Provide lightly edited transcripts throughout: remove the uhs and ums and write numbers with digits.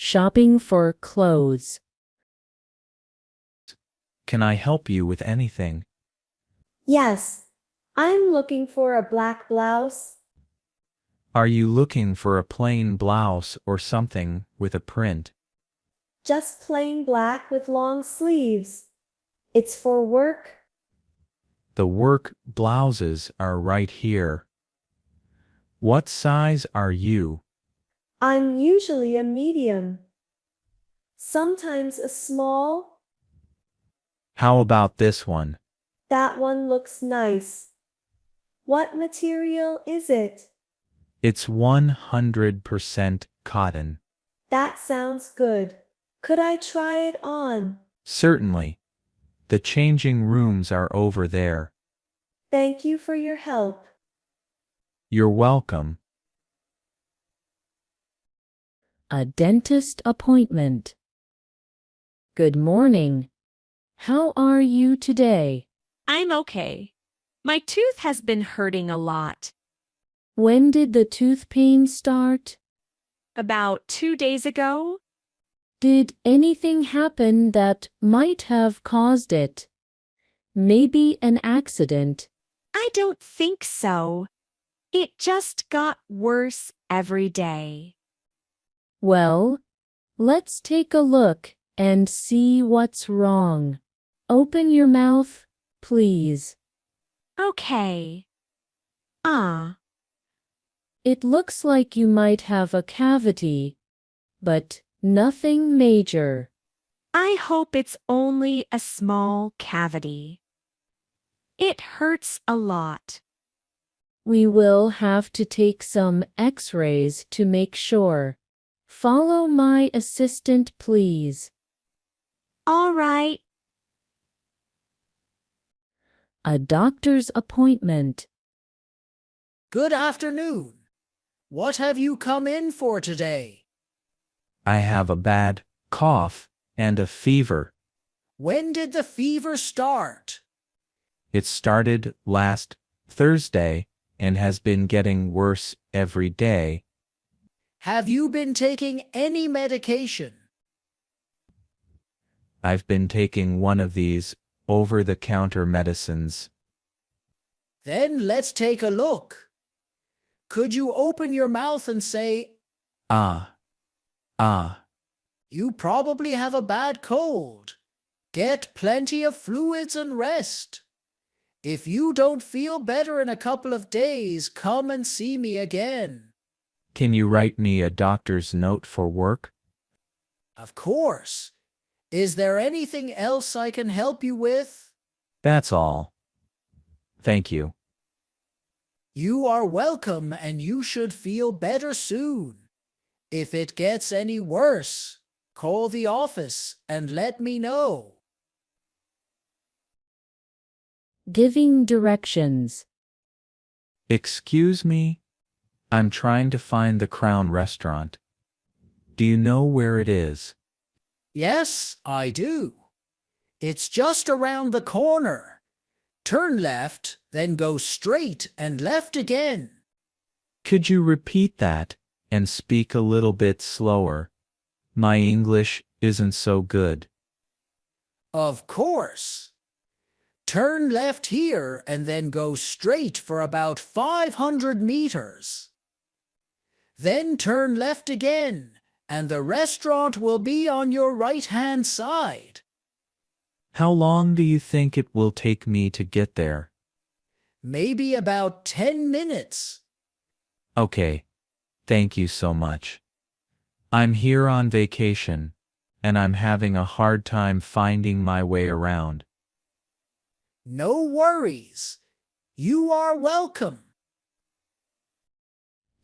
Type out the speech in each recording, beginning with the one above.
shopping for clothes. Can I help you with anything? Yes, I'm looking for a black blouse. Are you looking for a plain blouse or something with a print? Just plain black with long sleeves. It's for work. The work blouses are right here. What size are you? I'm usually a medium. Sometimes a small. How about this one? That one looks nice. What material is it? It's 100% cotton. That sounds good. Could I try it on? Certainly. The changing rooms are over there. Thank you for your help. You're welcome. A dentist appointment. Good morning. How are you today? I'm okay. My tooth has been hurting a lot. When did the tooth pain start? About 2 days ago, Did anything happen that might have caused it? Maybe an accident. I don't think so. It just got worse every day. Well, let's take a look and see what's wrong. Open your mouth, please. Okay. It looks like you might have a cavity, but nothing major. I hope it's only a small cavity. It hurts a lot. We will have to take some x-rays to make sure. Follow my assistant, please. All right. A doctor's appointment. Good afternoon. What have you come in for today? I have a bad cough and a fever. When did the fever start? It started last Thursday and has been getting worse every day. Have you been taking any medication? I've been taking one of these over-the-counter medicines. Then let's take a look. Could you open your mouth and say, Ah. you probably have a bad cold. Get plenty of fluids and rest. If you don't feel better in a couple of days, come and see me again. Can you write me a doctor's note for work? Of course. Is there anything else I can help you with? That's all. Thank you. You are welcome, and you should feel better soon. If it gets any worse, call the office and let me know. Giving directions. Excuse me? I'm trying to find the Crown Restaurant. Do you know where it is? Yes, I do. It's just around the corner. Turn left, then go straight and left again. Could you repeat that and speak a little bit slower? My English isn't so good. Of course. Turn left here and then go straight for about 500 meters. Then turn left again, and the restaurant will be on your right-hand side. How long do you think it will take me to get there? Maybe about 10 minutes. Okay. Thank you so much. I'm here on vacation, and I'm having a hard time finding my way around. No worries. You are welcome.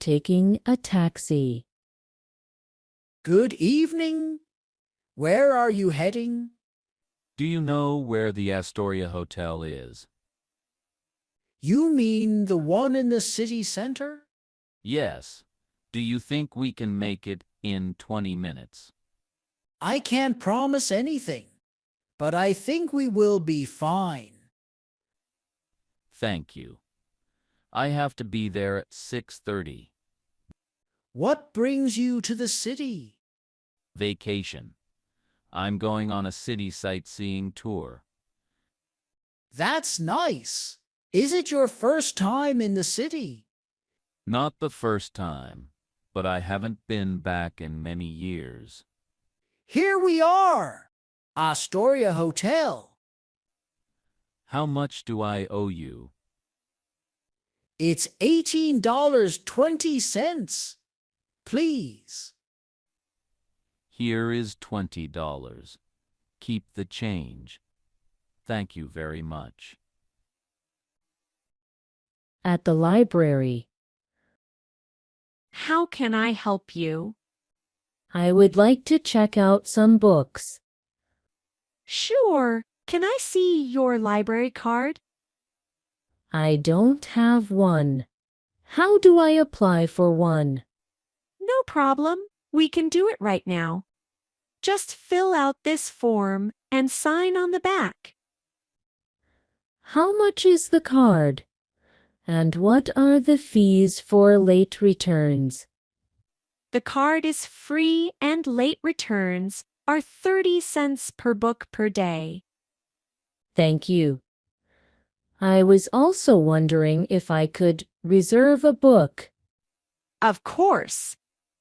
Taking a taxi. Good evening. Where are you heading? Do you know where the Astoria Hotel is? You mean the one in the city center? Yes. Do you think we can make it in 20 minutes? I can't promise anything, but I think we will be fine. Thank you. I have to be there at 6:30. What brings you to the city? Vacation. I'm going on a city sightseeing tour. That's nice. Is it your first time in the city? Not the first time, but I haven't been back in many years. Here we are! Astoria Hotel. How much do I owe you? It's $18.20. Please. Here is $20. Keep the change. Thank you very much. At the library. How can I help you? I would like to check out some books. Sure. Can I see your library card? I don't have one. How do I apply for one? No problem. We can do it right now. Just fill out this form and sign on the back. How much is the card? And what are the fees for late returns? The card is free and late returns are 30 cents per book per day. Thank you. I was also wondering if I could reserve a book. Of course.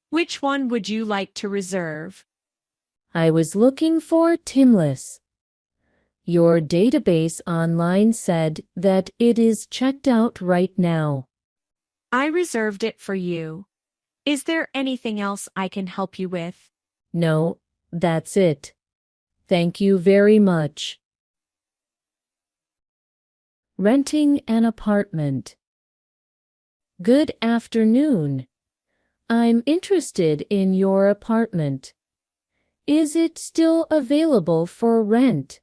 Which one would you like to reserve? I was looking for Timless. Your database online said that it is checked out right now. I reserved it for you. Is there anything else I can help you with? No, that's it. Thank you very much. Renting an apartment. Good afternoon. I'm interested in your apartment. Is it still available for rent?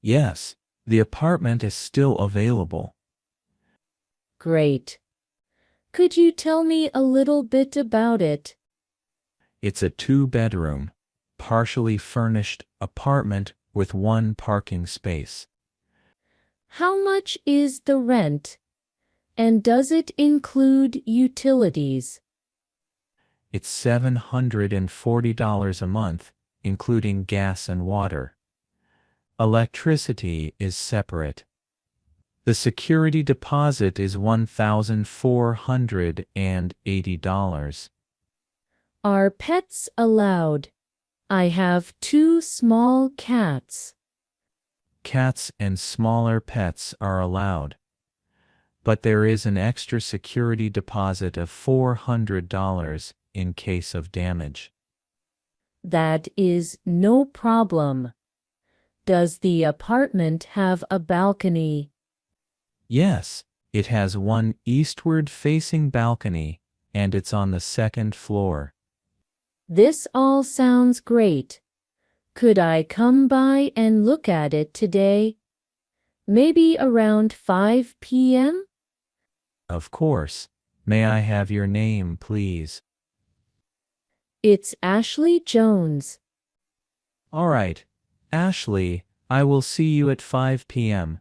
Yes, the apartment is still available. Great. Could you tell me a little bit about it? It's a 2-bedroom, partially furnished apartment with 1 parking space. How much is the rent? And does it include utilities? It's $740 a month, including gas and water. Electricity is separate. The security deposit is $1,480. Are pets allowed? I have 2 small cats. Cats and smaller pets are allowed. But there is an extra security deposit of $400 in case of damage. That is no problem. Does the apartment have a balcony? Yes, it has 1 eastward-facing balcony, and it's on the 2nd floor. This all sounds great. Could I come by and look at it today? Maybe around 5 p.m.? Of course. May I have your name, please? It's Ashley Jones. All right, Ashley, I will see you at 5 p.m.